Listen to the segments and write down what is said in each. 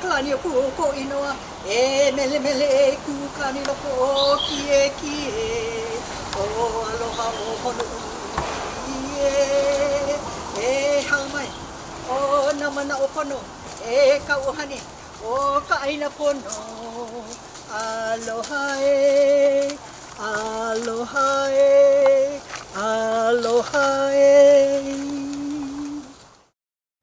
klani o ku ko inoa e mele mele e ku klani no ko o kie kie o aloha o hono e haumai o namana o pono e ka uhani o ka aina pono aloha e aloha e aloha e.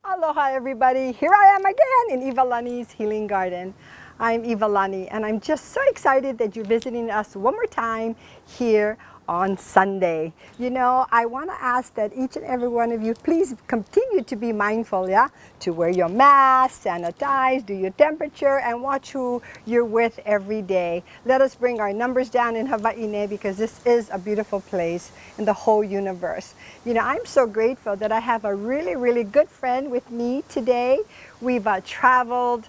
Aloha everybody, here I am again in Iwalani's Healing Garden. I'm Iwalani and I'm just so excited that you're visiting us one more time here on Sunday. You know, I want to ask that each and every one of you please continue to be mindful, yeah? To wear your mask, sanitize, do your temperature, and watch who you're with every day. Let us bring our numbers down in Hawai'i because this is a beautiful place in the whole universe. You know, I'm so grateful that I have a really, really good friend with me today. We've traveled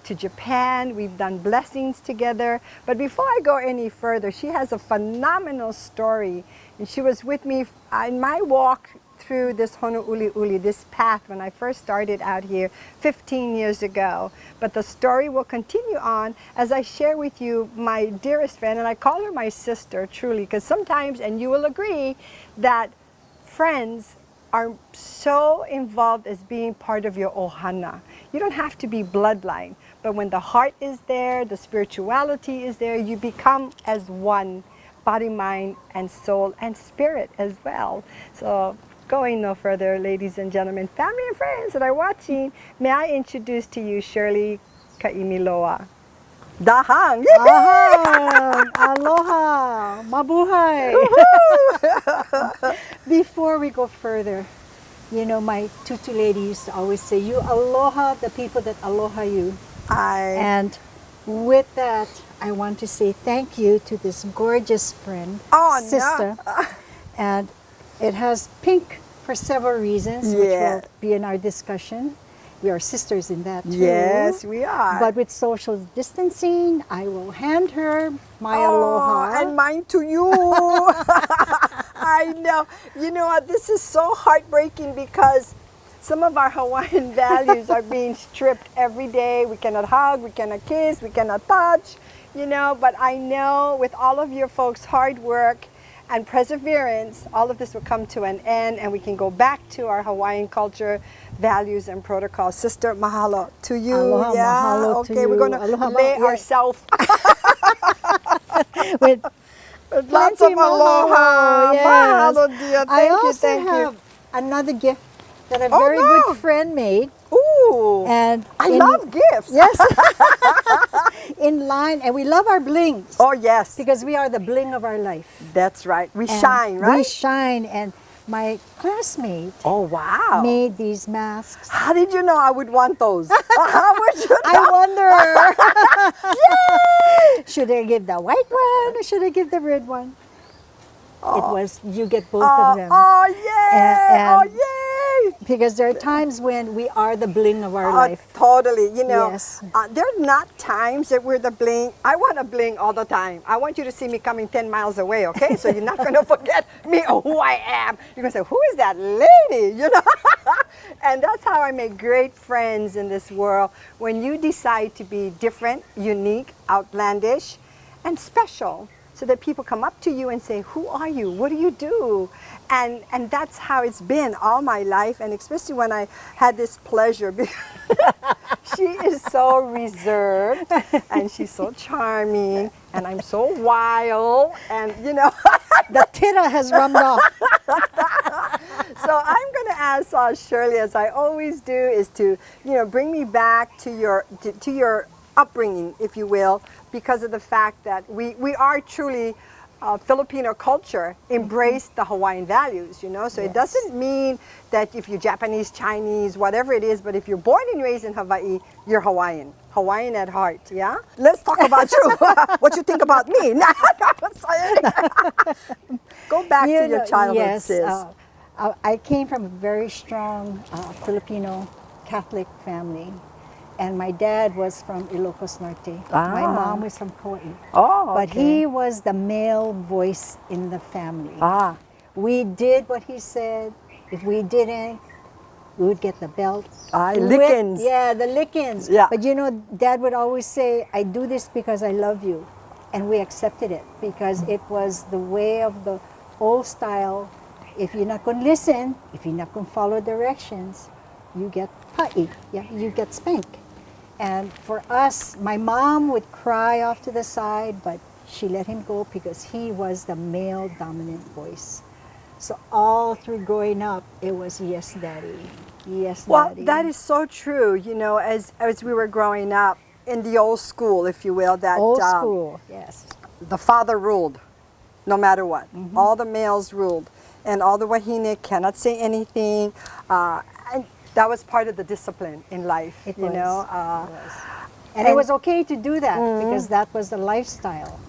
to Japan. We've done blessings together. But before I go any further, she has a phenomenal story. And she was with me in my walk through this Honouli'uli, this path when I first started out here 15 years ago. But the story will continue on as I share with you my dearest friend, and I call her my sister, truly, because sometimes, and you will agree, that friends are so involved as being part of your ohana. You don't have to be bloodline, but when the heart is there, the spirituality is there, you become as one, body, mind, and soul, and spirit as well. So going no further, ladies and gentlemen, family and friends that are watching, may I introduce to you Shirley Kaimiloa. Dahang! Dahang! Aloha! Mabuhay! Before we go further, you know, my tutu ladies always say, you aloha the people that aloha you. And with that, I want to say thank you to this gorgeous friend, sister. No. And it has pink for several reasons, which will be in our discussion. We are sisters in that too. Yes, we are. But with social distancing, I will hand her my aloha. And mine to you. I know. You know what? This is so heartbreaking because some of our Hawaiian values are being stripped every day. We cannot hug, we cannot kiss, we cannot touch, you know. But I know with all of your folks' hard work and perseverance, all of this will come to an end and we can go back to our Hawaiian culture, values, and protocols. Sister, mahalo to you. Aloha, mahalo okay, to you. We're going to lay ourselves with lots of aloha. Yes. Mahalo, dear. Thank you. Another gift that a very good friend made. Ooh, and I love gifts. Yes. In line, and we love our blings. Oh, yes. Because we are the bling of our life. That's right. We shine, right? We shine, and my classmate made these masks. How did you know I would want those? How would you know? I wonder. Yay! Should I give the white one or should I give the red one? It was, you get both of them. Oh, yay! Yay! Because there are times when we are the bling of our life. Totally. You know, yes. There are not times that we're the bling. I want to bling all the time. I want you to see me coming 10 miles away, okay? So you're not going to forget me or who I am. You're going to say, who is that lady? You know? And that's how I make great friends in this world. When you decide to be different, unique, outlandish, and special. So that people come up to you and say, who are you? What do you do? And that's how it's been all my life, and especially when I had this pleasure. She is so reserved, and she's so charming, and I'm so wild, and you know. The tira has rubbed off. So I'm going to ask Shirley, as I always do, is to, you know, bring me back to your upbringing, if you will, because of the fact that we are truly Filipino culture embraced the Hawaiian values, you know, so it doesn't mean that if you're Japanese, Chinese, whatever it is, but if you're born and raised in Hawaii, you're Hawaiian at heart, yeah? Let's talk about you, what you think about me. Go back to your childhood, sis. I came from a very strong Filipino Catholic family. And my dad was from Ilocos Norte. My mom was from Kauai. But he was the male voice in the family. We did what he said. If we didn't, we would get the belt. Lickings. Yeah, the lickings. Yeah. But you know, Dad would always say, I do this because I love you. And we accepted it because it was the way of the old style. If you're not going to listen, if you're not going to follow directions, you get pa'i. Yeah, you get spanked. And for us, my mom would cry off to the side, but she let him go because he was the male dominant voice. So all through growing up, it was yes, daddy, yes, Well, daddy. that is so true. You know, as we were growing up in the old school, if you will, that old school, yes. the father ruled, no matter what. All the males ruled, and all the wahine cannot say anything. And that was part of the discipline in life. It you was. know, It was. And it was okay to do that because that was the lifestyle.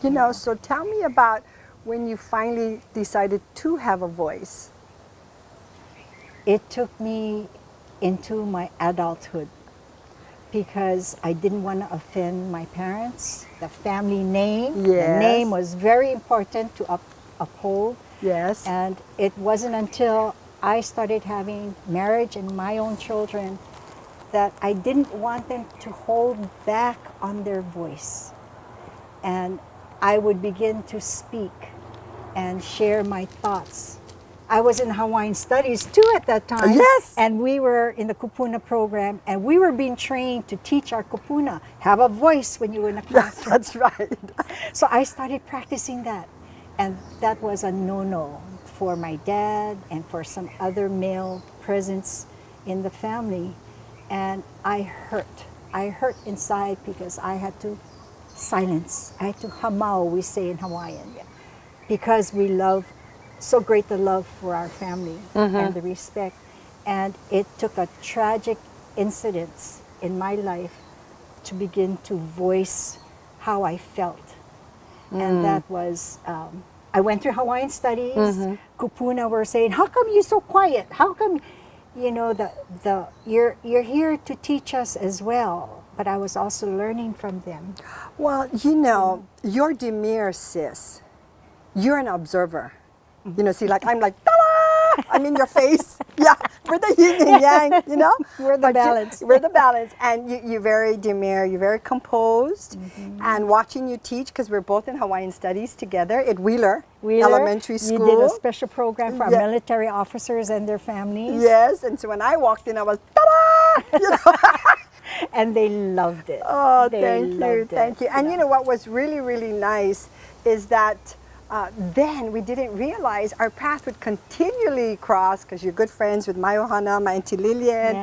you know. So tell me about when you finally decided to have a voice. It took me into my adulthood because I didn't want to offend my parents. The family name, the Yes. name was very important to uphold. Yes. And it wasn't until I started having marriage and my own children that I didn't want them to hold back on their voice. And I would begin to speak and share my thoughts. I was in Hawaiian studies too at that time. Yes. And we were in the kupuna program and we were being trained to teach our kupuna. Have a voice when you were in a classroom. That's right. So I started practicing that. And that was a no-no for my dad and for some other male presence in the family. And I hurt. I hurt inside because I had to silence. I had to hamau, we say in Hawaiian. Because we love, so great the love for our family and the respect. And it took a tragic incident in my life to begin to voice how I felt. And that was, I went through Hawaiian studies. Kupuna were saying, how come you're so quiet? How come, you know, you're here to teach us as well. But I was also learning from them. Well, you know, your demeanor, sis, you're an observer. You know, see, like, I'm like, ta-da! I'm in your face. Yeah, we're the yin and yang, you know? We're the balance. We're the balance. And you're very demure, you're very composed. And watching you teach, because we're both in Hawaiian studies together at Wheeler Elementary School. You did a special program for our Yeah. military officers and their families. Yes, and so when I walked in, I was, ta-da! You know? And they loved it. Oh, They thank you, loved thank it, you. And you know what was really, really nice is that then we didn't realize our paths would continually cross because you're good friends with my Ohana, my Auntie Lillian,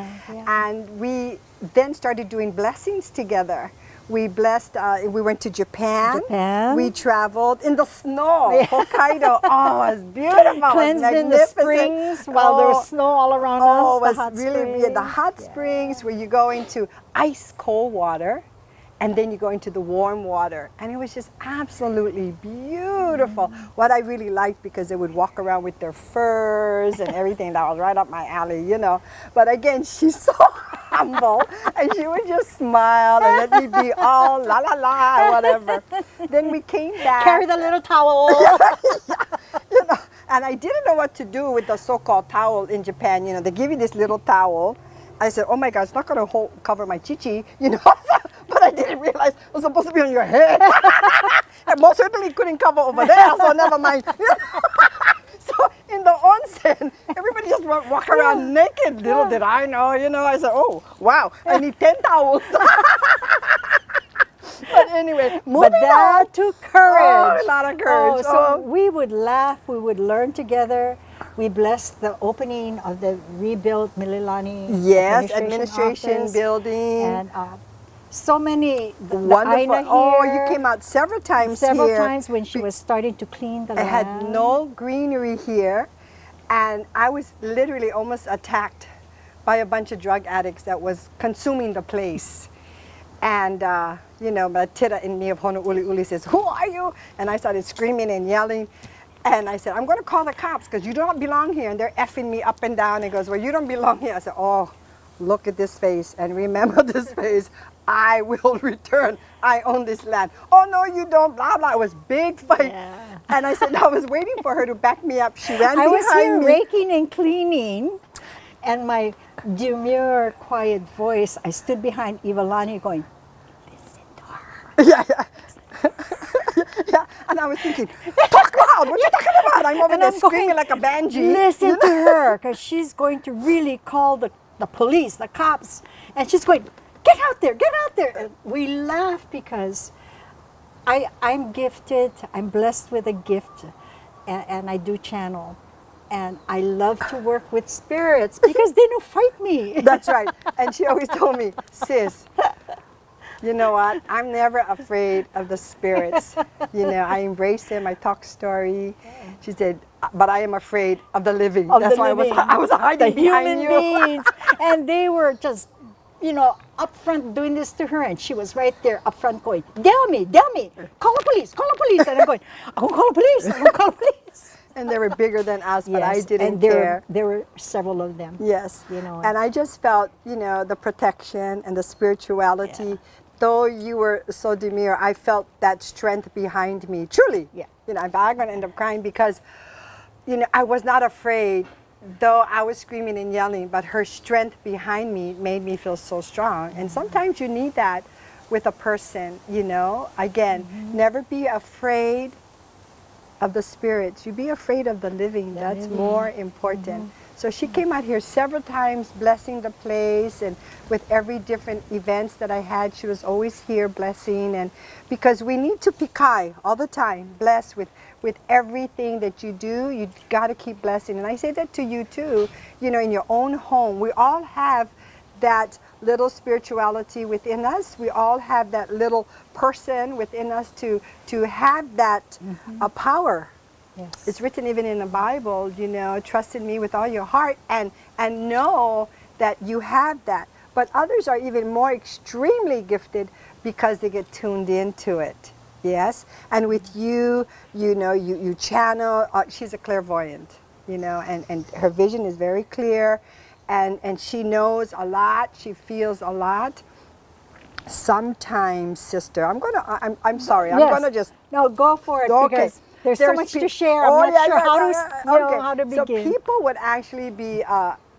and we then started doing blessings together. We blessed, we went to Japan. We traveled in the snow, Hokkaido. Oh, it was beautiful. Cleansed in the springs while there was snow all around us. It The hot was really the hot springs where you go into ice cold water and then you go into the warm water. And it was just absolutely beautiful. What I really liked, because they would walk around with their furs and everything, that was right up my alley, you know. But again, she's so humble, and she would just smile and let me be all la la la, whatever. Then we came back. Carry the little towel. You know, and I didn't know what to do with the so-called towel in Japan. You know, they give you this little towel. I said, oh my God, it's not going to cover my chichi, you know. But I didn't realize it was supposed to be on your head. And most certainly couldn't cover over there, so never mind. So in the onsen, everybody just walk around naked. Little did I know, you know. I said, oh, wow, I need 10 towels. But anyway, moving But that on. took courage. Oh, a lot of courage. So we would laugh, we would learn together. We blessed the opening of the rebuilt Mililani Yes, administration office. building. And so many, the Wonderful. Aina here. Oh, you came out several times several here. times when she was starting to clean the I land. had no greenery here, and I was literally almost attacked by a bunch of drug addicts that was consuming the place. And, you know, my tita in me of Honolulu says, who are you? And I started screaming and yelling. And I said, I'm going to call the cops because you don't belong here. And they're effing me up and down. And goes, well, you don't belong here. I said, oh, look at this face and remember this face. I will return. I own this land. Oh, no, you don't, blah, blah. It was big fight. Yeah. And I said, I was waiting for her to back me up. She ran I behind was here me. raking and cleaning. And my demure, quiet voice, I stood behind Iwalani going, listen to her. Yeah, yeah. Yeah, and I was thinking, talk loud, what are you talking about? I'm over And there I'm going, screaming like a banshee. listen to her, because she's going to really call the police, the cops. And she's going, get out there, get out there. And we laugh because I'm gifted, I'm blessed with a gift, and I do channel. And I love to work with spirits because they don't fight me. That's right. And she always told me, sis, you know what? I'm never afraid of the spirits. You know, I embrace them. I talk story. She said, but I am afraid of the living. Of That's the why living, I was hiding the behind human you. beings. And they were just, you know, up front doing this to her, and she was right there up front going, tell me, call the police, call the police. And I'm going, I won't call the police, I won't call the police. And they were bigger than us, but I Yes, didn't and care. there were several of them. Yes. You know, And I just felt, you know, the protection and the spirituality. Yeah. Though you were so demure, I felt that strength behind me. Truly. Yeah. You know, I'm going to end up crying because, you know, I was not afraid, though I was screaming and yelling, but her strength behind me made me feel so strong. And sometimes you need that with a person, you know. Again, never be afraid of the spirits. You be afraid of the living. That's more important. So she came out here several times blessing the place, and with every different events that I had, she was always here blessing. And because we need to pikai all the time, bless with everything that you do, you got to keep blessing. And I say that to you too, you know, in your own home. We all have that little spirituality within us. We all have that little person within us to have that power. yes. It's written even in the Bible, you know, trust in me with all your heart and know that you have that. But others are even more extremely gifted because they get tuned into it. Yes? And with you, you know, you channel, she's a clairvoyant, you know, and her vision is very clear, and she knows a lot, she feels a lot. Sometimes, sister, I'm sorry, I'm Yes. gonna just No, go for it, okay. because there's so much to share. Oh, I'm not sure how to, yeah. you know, Okay. how to So begin. people would actually be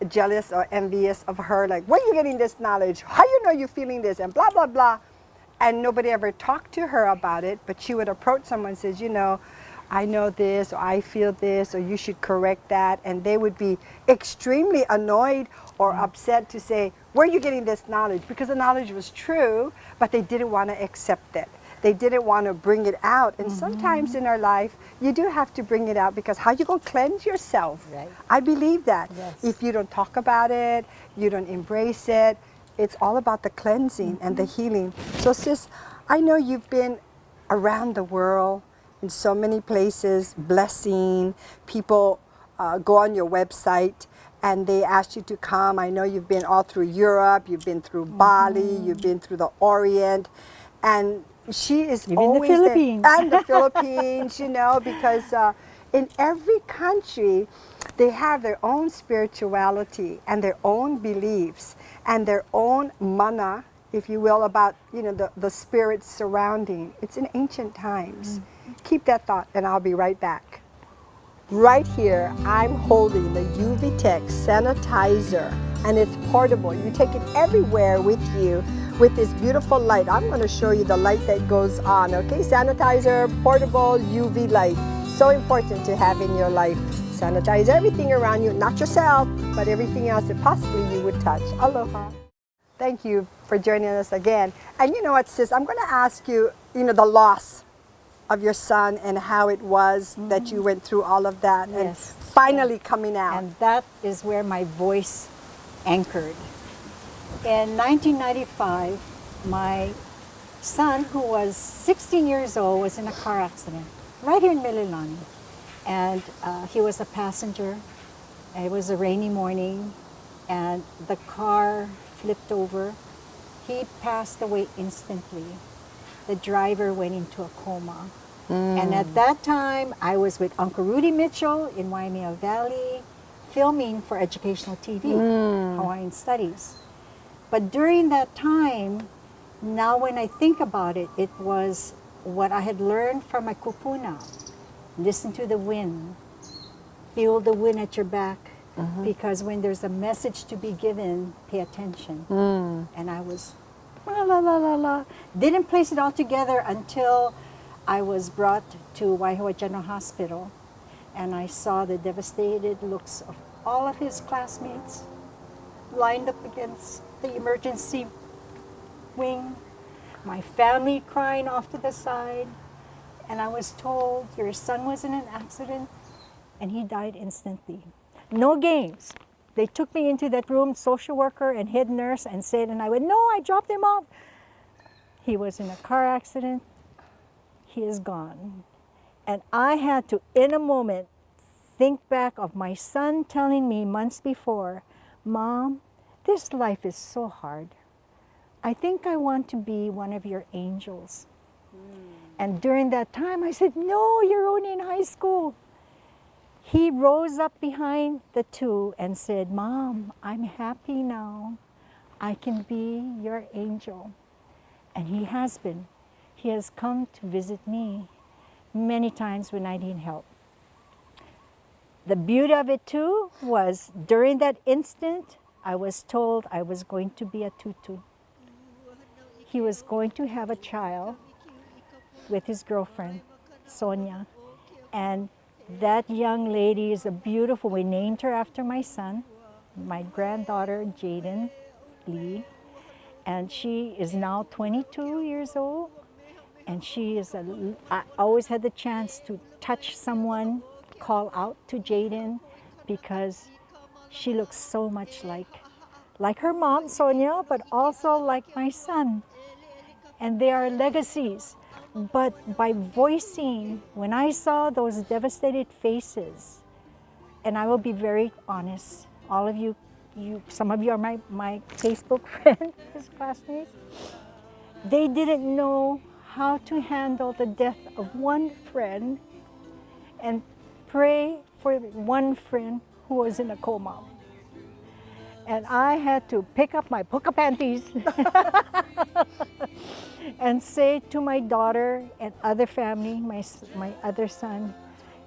jealous or envious of her, like, where are you getting this knowledge? How you know you're feeling this? And blah, blah, blah. And nobody ever talked to her about it, but she would approach someone and says, you know, I know this, or I feel this, or you should correct that. And they would be extremely annoyed or upset to say, where are you getting this knowledge? Because the knowledge was true, but they didn't want to accept it. They didn't want to bring it out. And sometimes in our life, you do have to bring it out, because how you going to cleanse yourself? Right. I believe that. Yes. If you don't talk about it, you don't embrace it, it's all about the cleansing and the healing. So sis, I know you've been around the world in so many places, blessing. People go on your website and they ask you to come. I know you've been all through Europe, you've been through Bali, you've been through the Orient, and she is Even the always there. Philippines. And the Philippines, you know, because in every country, they have their own spirituality and their own beliefs and their own mana, if you will, about, you know, the spirits surrounding. It's in ancient times. Keep that thought, and I'll be right back. Right here, I'm holding the UV Tech sanitizer, and it's portable. You take it everywhere with you with this beautiful light. I'm going to show you the light that goes on, okay? Sanitizer, portable, UV light. So important to have in your life. Sanitize everything around you, not yourself, but everything else that possibly you would touch. Aloha. Thank you for joining us again. And you know what, sis, I'm going to ask you, you know, the loss of your son and how it was that you went through all of that and Yes. finally coming out. And that is where my voice anchored. In 1995, my son, who was 16 years old, was in a car accident right here in Mililani. And he was a passenger. It was a rainy morning, and the car flipped over. He passed away instantly. The driver went into a coma. And at that time, I was with Uncle Rudy Mitchell in Waimea Valley, filming for educational TV, Hawaiian Studies. But during that time, now when I think about it, it was what I had learned from my kupuna. Listen to the wind. Feel the wind at your back. because when there's a message to be given, pay attention. And I was, la la la la la. Didn't place it all together until I was brought to Waihoa General Hospital, and I saw the devastated looks of all of his classmates lined up against the emergency wing, my family crying off to the side, and I was told, your son was in an accident and he died instantly. No games. They took me into that room, social worker and head nurse, and said, and I went, no, I dropped him off. He was in a car accident. He is gone. And I had to, in a moment, think back of my son telling me months before, Mom, this life is so hard. I think I want to be one of your angels. And during that time, I said, no, you're only in high school. He rose up behind the two and said, Mom, I'm happy now. I can be your angel. And he has been. He has come to visit me many times when I need help. The beauty of it too was during that instant, I was told I was going to be a tutu. He was going to have a child with his girlfriend, Sonia. And that young lady is a beautiful, we named her after my son, my granddaughter, Jaden Lee. And she is now 22 years old. And she is I always had the chance to touch someone, call out to Jaden, because she looks so much like her mom, Sonia, but also like my son. And they are legacies. But by voicing, when I saw those devastated faces, and I will be very honest, all of you, some of you are my Facebook friends, his classmates, they didn't know how to handle the death of one friend and pray for one friend who was in a coma. And I had to pick up my puka panties and say to my daughter and other family, my other son,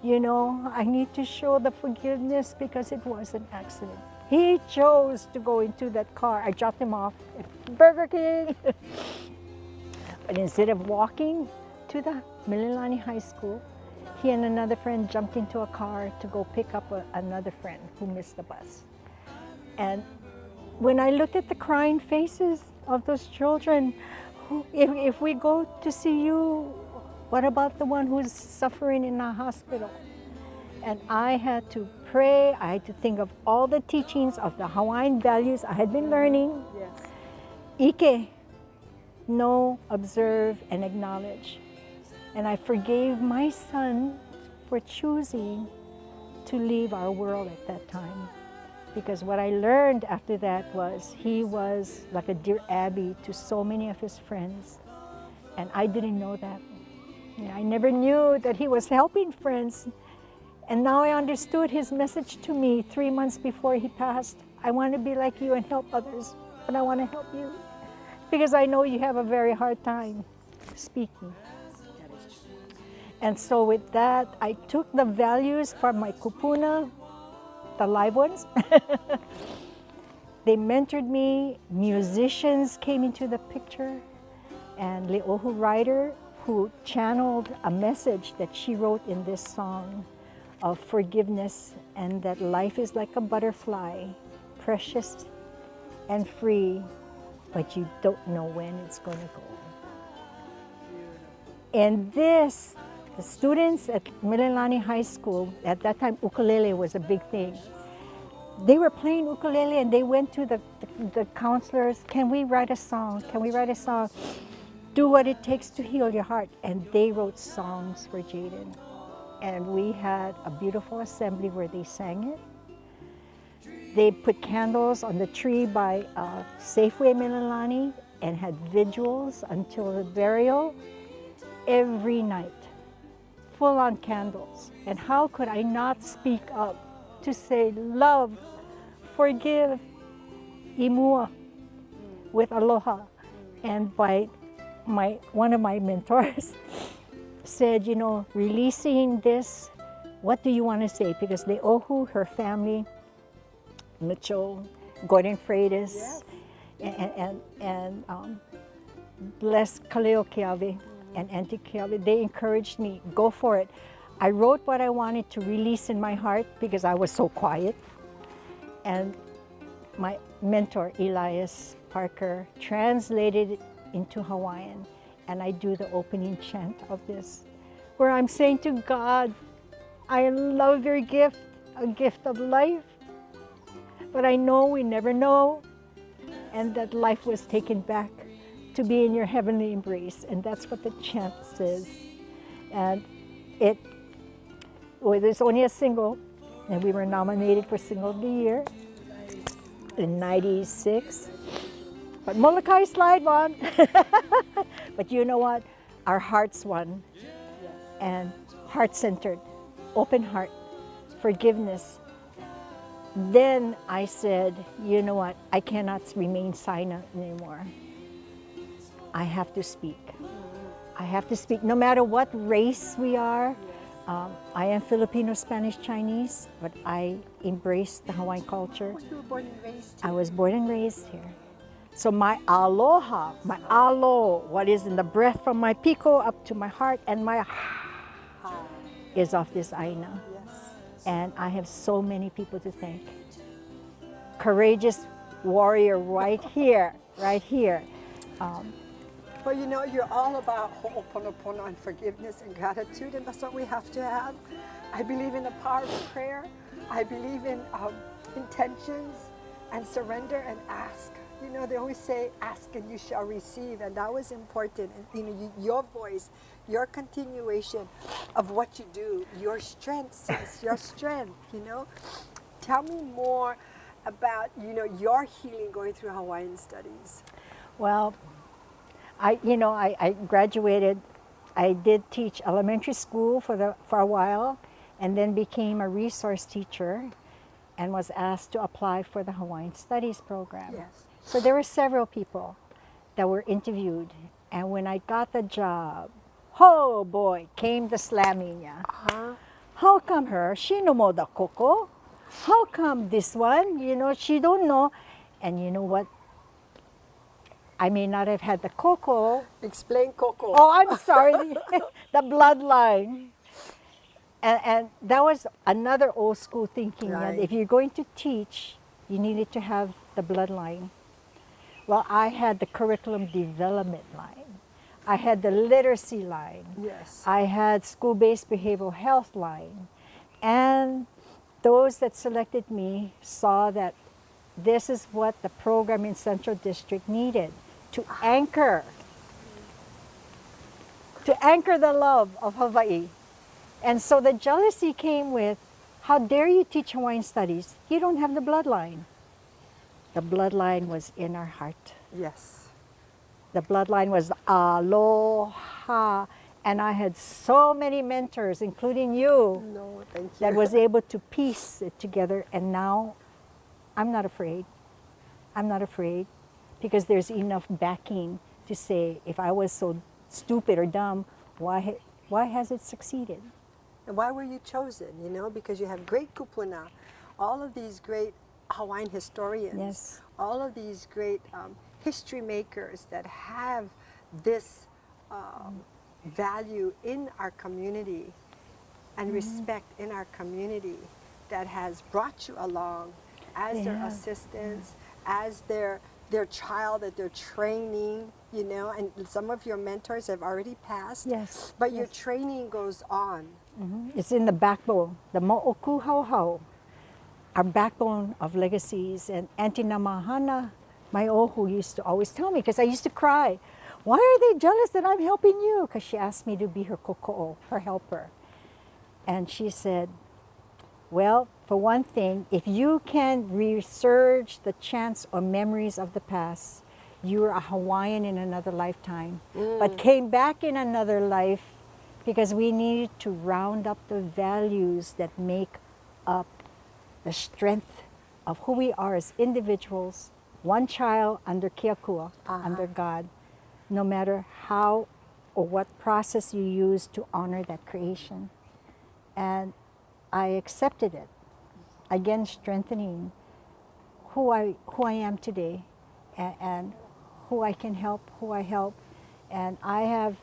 you know, I need to show the forgiveness because it was an accident. He chose to go into that car. I dropped him off at Burger King. But instead of walking to the Mililani High School, he and another friend jumped into a car to go pick up another friend who missed the bus. And when I looked at the crying faces of those children, if we go to see you, what about the one who's suffering in a hospital? And I had to pray, I had to think of all the teachings of the Hawaiian values I had been learning. Yes. Ike, know, observe, and acknowledge. And I forgave my son for choosing to leave our world at that time. Because what I learned after that was he was like a dear Abby to so many of his friends. And I didn't know that. I never knew that he was helping friends. And now I understood his message to me 3 months before he passed. I want to be like you and help others, but I want to help you. Because I know you have a very hard time speaking. And so with that, I took the values from my kupuna, the live ones. They mentored me. Musicians came into the picture. And Le'ohu Ryder, who channeled a message that she wrote in this song of forgiveness and that life is like a butterfly, precious and free, but you don't know when it's going to go. And this, the students at Mililani High School, at that time ukulele was a big thing. They were playing ukulele and they went to the counselors, can we write a song? Can we write a song? Do what it takes to heal your heart. And they wrote songs for Jaden. And we had a beautiful assembly where they sang it. They put candles on the tree by Safeway Mililani and had vigils until the burial every night, full on candles. And how could I not speak up to say love, forgive, imua with aloha? And by one of my mentors said, you know, releasing this, what do you want to say? Because Le'ohu, her family, Mitchell, Gordon Freitas, Yes. and bless Kaleo Kiawe and Auntie Kiawe. They encouraged me, go for it. I wrote what I wanted to release in my heart because I was so quiet. And my mentor, Elias Parker, translated it into Hawaiian. And I do the opening chant of this, where I'm saying to God, I love your gift, a gift of life. But I know we never know, and that life was taken back to be in your heavenly embrace. And that's what the chant says. And there's only a single, and we were nominated for Single of the Year in '96. But Molokai Slide won. But you know what? Our hearts won. And heart-centered, open heart, forgiveness. Then I said, you know what? I cannot remain silent anymore. I have to speak. I have to speak no matter what race we are. I am Filipino, Spanish, Chinese, but I embrace the Hawaiian culture. You were born and raised I was born and raised here. So my aloha, my alo, what is in the breath from my piko up to my heart, and my is of this aina. Yes. And I have so many people to thank. Courageous warrior right here, right here. But you know, you're all about ho'oponopono and forgiveness and gratitude, and that's what we have to have. I believe in the power of prayer. I believe in intentions and surrender and ask. You know, they always say, ask and you shall receive, and that was important. And you know, your voice, your continuation of what you do, your strength, sis, your strength, you know. Tell me more about, you know, your healing going through Hawaiian studies. Well, I graduated. I did teach elementary school for a while, and then became a resource teacher, and was asked to apply for the Hawaiian Studies program. Yes. So there were several people that were interviewed, and when I got the job, oh boy, came the slamming niya. How come her? She no mo the koko. How come this one? You know, she don't know. And you know what? I may not have had the cocoa. Explain Coco. Oh, I'm sorry. The bloodline. And that was another old school thinking. Right. That if you're going to teach, you needed to have the bloodline. Well, I had the curriculum development line. I had the literacy line. Yes. I had school-based behavioral health line. And those that selected me saw that this is what the program in Central District needed to anchor the love of Hawaii. And so the jealousy came with, how dare you teach Hawaiian studies? You don't have the bloodline. The bloodline was in our heart. Yes. The bloodline was aloha. And I had so many mentors, including you, No, thank you. that was able to piece it together. And now I'm not afraid. I'm not afraid because there's enough backing to say, if I was so stupid or dumb, why has it succeeded? And why were you chosen? You know, because you have great kupuna, all of these great Hawaiian historians, Yes. all of these great history makers that have this value in our community and respect in our community that has brought you along as their Yeah. assistants, as their child that they're training, you know, and some of your mentors have already passed. Yes, But your yes. training goes on. It's in the backbone, the mo'oku hauhau, our backbone of legacies. And Auntie Namahana, my ohu, used to always tell me, because I used to cry, why are they jealous that I'm helping you? Because she asked me to be her koko'o, her helper. And she said, well, for one thing, if you can resurge the chants or memories of the past, you are a Hawaiian in another lifetime, but came back in another life because we needed to round up the values that make up the strength of who we are as individuals, one child under Kiakua, under God, no matter how or what process you use to honor that creation. And I accepted it. Again, strengthening who I am today, and who I can help, who I help. And I have,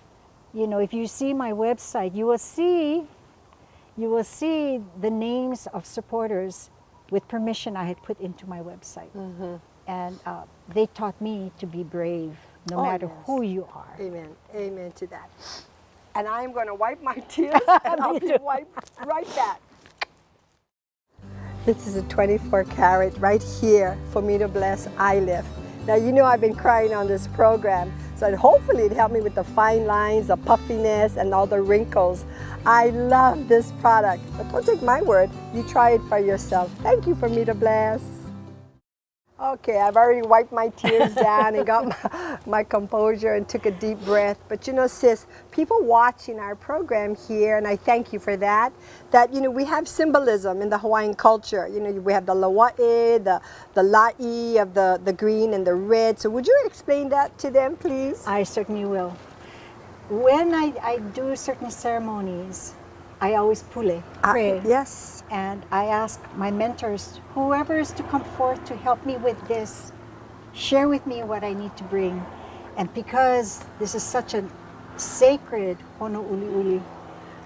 you know, if you see my website, you will see the names of supporters with permission I had put into my website. And they taught me to be brave no Oh, matter yes. who you are. Amen. Amen to that. And I'm going to wipe my tears and I'll be wiped right back. This is a 24 karat right here for me to bless I lift. Now, you know I've been crying on this program, so hopefully it helped me with the fine lines, the puffiness, and all the wrinkles. I love this product, but don't take my word. You try it for yourself. Thank you for me to bless. Okay, I've already wiped my tears down and got my composure and took a deep breath. But you know, sis, people watching our program here, and I thank you for that, you know, we have symbolism in the Hawaiian culture. You know, we have the laua'i, the la'i of the green and the red. So would you explain that to them, please? I certainly will. When I do certain ceremonies, I always pray. Yes. And I ask my mentors, whoever is to come forth to help me with this, share with me what I need to bring. And because this is such a sacred hono'uli'uli,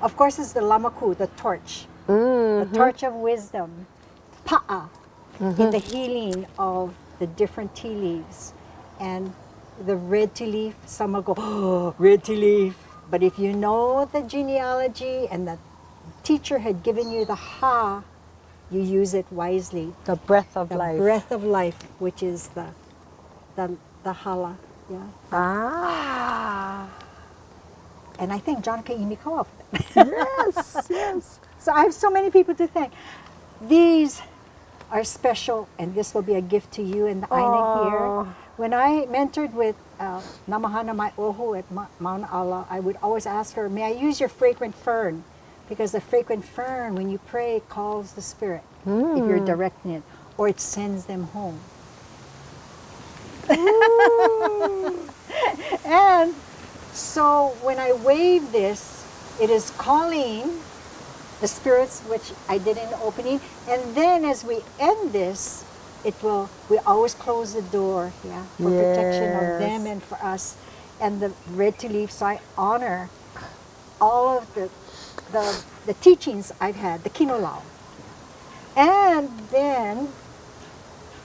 of course it's the lamaku, the torch, the torch of wisdom, pa'a, in the healing of the different tea leaves. And the red tea leaf, some will go, oh, red tea leaf. But if you know the genealogy and the teacher had given you the ha, you use it wisely. The breath of The life. breath of life, which is the hala. Yeah. Ah. And I think John Kaimi come up with it. Yes, yes. So I have so many people to thank. These are special, and this will be a gift to you and the Aina here. When I mentored with Namahana Mai Ohu at Mount Ala, I would always ask her, may I use your fragrant fern? Because the fragrant fern, when you pray, calls the spirit, if you're directing it, or it sends them home. And so when I wave this, it is calling the spirits, which I did in the opening. And then as we end this, we always close the door, for protection of them and for us. And the red tea leaf, so I honor all of the teachings I've had, the kinolao. And then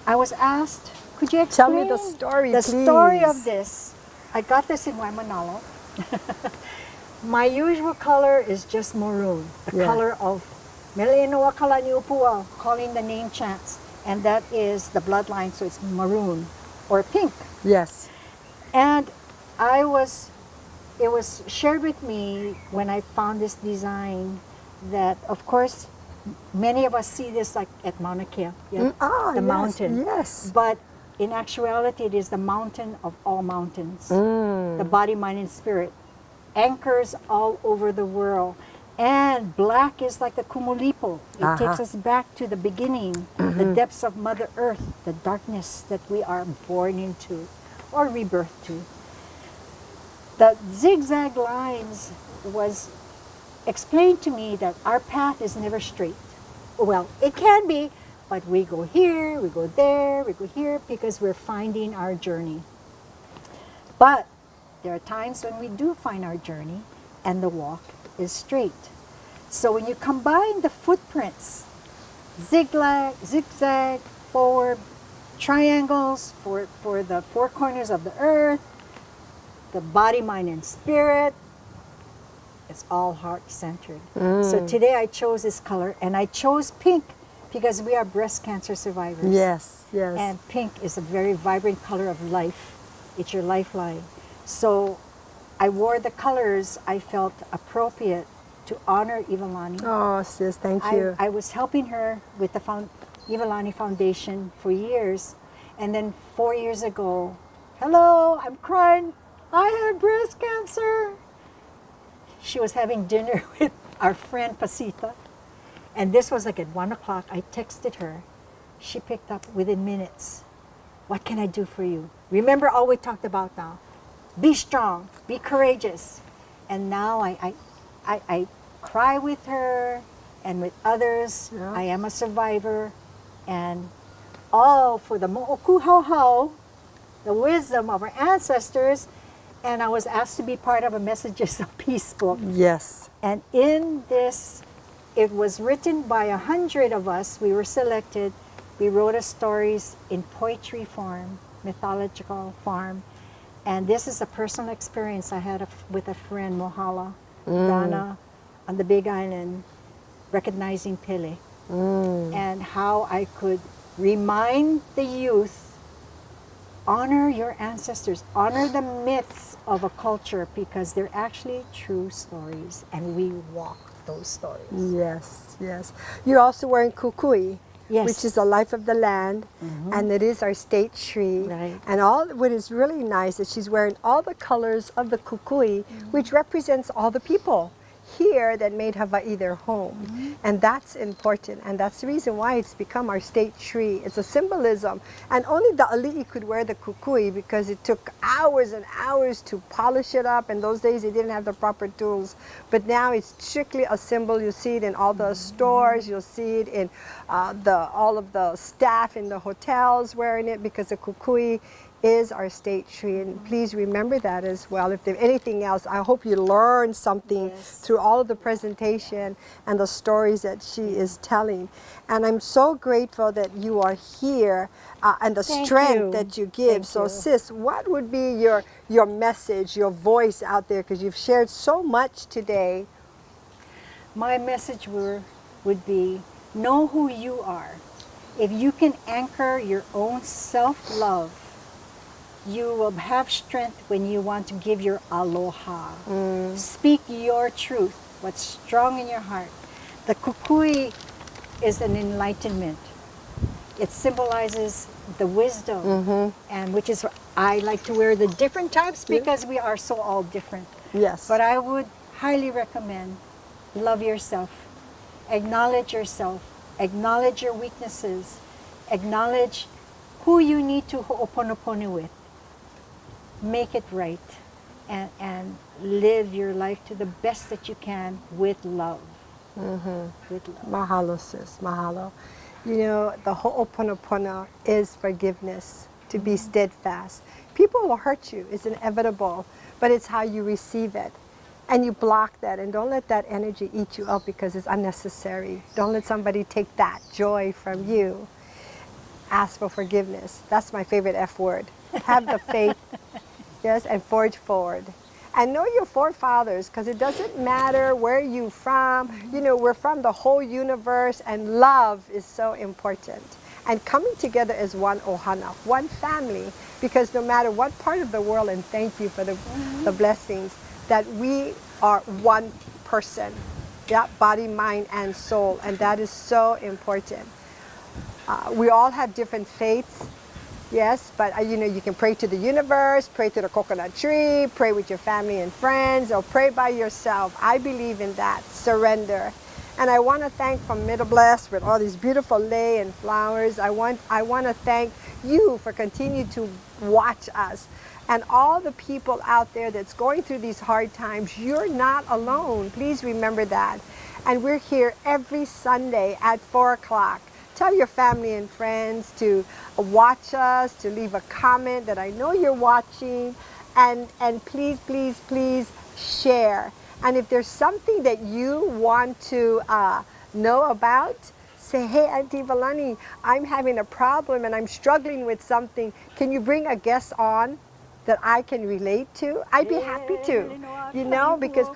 I was asked, could you explain Tell me the story, the please. story of this? I got this in Waimanalo. My usual color is just maroon, the color of Mele'inoa Kalani Upua, calling the name chants, and that is the bloodline, so it's maroon or pink. Yes. And it was shared with me when I found this design that, of course, many of us see this like at Mauna Kea, the mountain. Yes. But in actuality, it is the mountain of all mountains, the body, mind, and spirit, anchors all over the world. And black is like the kumulipo. It takes us back to the beginning, the depths of Mother Earth, the darkness that we are born into or rebirth to. The zigzag lines was explained to me that our path is never straight. Well, it can be, but we go here, we go there, we go here, because we're finding our journey. But there are times when we do find our journey and the walk is straight. So when you combine the footprints, zigzag, forward, triangles for the four corners of the earth, the body, mind, and spirit, it's all heart-centered. So today I chose this color, and I chose pink because we are breast cancer survivors. Yes, yes. And pink is a very vibrant color of life. It's your lifeline. So I wore the colors I felt appropriate to honor Iwalani. Oh, sis, thank you. I was helping her with the Iwalani Foundation for years. And then 4 years ago, hello, I'm crying. I had breast cancer. She was having dinner with our friend Pasita. And this was like at 1 o'clock. I texted her. She picked up within minutes. What can I do for you? Remember all we talked about now. Be strong, be courageous. And now I cry with her and with others. I am a survivor. And all for the mo'okuhauhau, the wisdom of our ancestors, and I was asked to be part of a Messages of Peace book. Yes. And in this, it was written by 100 of us. We were selected. We wrote our stories in poetry form, mythological form. And this is a personal experience I had with a friend, Mohala, Dana, on the Big Island, recognizing Pele. And how I could remind the youth, honor your ancestors, honor the myths of a culture, because they're actually true stories, and we walk those stories. Yes, yes. You're also wearing kukui, Yes. which is the life of the land, and it is our state tree. Right. And all what is really nice is she's wearing all the colors of the kukui, which represents all the people here that made Hawaii their home. And that's important, and that's the reason why it's become our state tree. It's a symbolism, and only the ali'i could wear the kukui because it took hours and hours to polish it up. In those days they didn't have the proper tools, but now it's strictly a symbol. You see it in all the stores, you'll see it in all of the staff in the hotels wearing it, because the kukui is our state tree. And please remember that as well. If there's anything else, I hope you learned something through all of the presentation and the stories that she is telling. And I'm so grateful that you are here and the strength that you give. So sis, what would be your message, your voice out there? Because you've shared so much today. My message would be, know who you are. If you can anchor your own self-love, you will have strength when you want to give your aloha. Speak your truth, what's strong in your heart. The kukui is an enlightenment. It symbolizes the wisdom, and which is, I like to wear the different types because we are so all different. Yes. But I would highly recommend, love yourself, acknowledge your weaknesses, acknowledge who you need to ho'oponopono with. Make it right, and live your life to the best that you can with love. With love. Mahalo, sis. Mahalo. You know, the ho'oponopono is forgiveness, to be steadfast. People will hurt you. It's inevitable, but it's how you receive it. And you block that, and don't let that energy eat you up because it's unnecessary. Don't let somebody take that joy from you. Ask for forgiveness. That's my favorite F word. Have the faith, yes, and forge forward. And know your forefathers, because it doesn't matter where you're from. You know, we're from the whole universe, and love is so important. And coming together as one ohana, one family, because no matter what part of the world, and thank you for the blessings, that we are one person, yeah, body, mind, and soul, and that is so important. We all have different faiths, yes, but you know, you can pray to the universe, pray to the coconut tree, pray with your family and friends, or pray by yourself. I believe in that, surrender. And I want to thank from Middle Blast with all these beautiful lei and flowers. I want to thank you for continuing to watch us. And all the people out there that's going through these hard times, you're not alone. Please remember that. And we're here every Sunday at 4 o'clock. Tell your family and friends to watch us, to leave a comment that I know you're watching, and please, please, please share. And if there's something that you want to know about, say, hey, Auntie Iwalani, I'm having a problem and I'm struggling with something. Can you bring a guest on that I can relate to? I'd be happy to, you know, because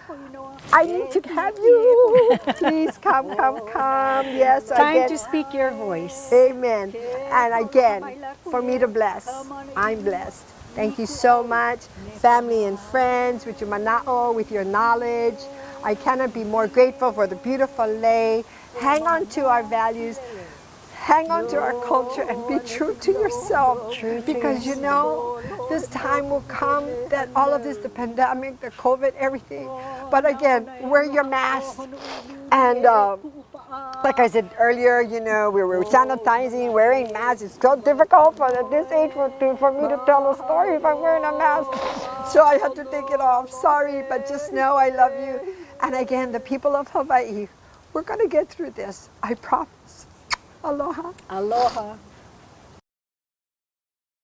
I need to have you. Please come. Yes. Time again, to speak your voice. amen. And again, for me to bless, I'm blessed. Thank you so much, family and friends, with your mana'o, with your knowledge. I cannot be more grateful for the beautiful lei. Hang on to our values. Hang on to our culture and be true to yourself. Because you know, this time will come that all of this, the pandemic, the COVID, everything. But again, wear your mask. And like I said earlier, you know, we were sanitizing, wearing masks. It's so difficult at this age for me to tell a story if I'm wearing a mask. So I had to take it off. Sorry, but just know I love you. And again, the people of Hawaii, we're going to get through this. I promise. Aloha. Aloha.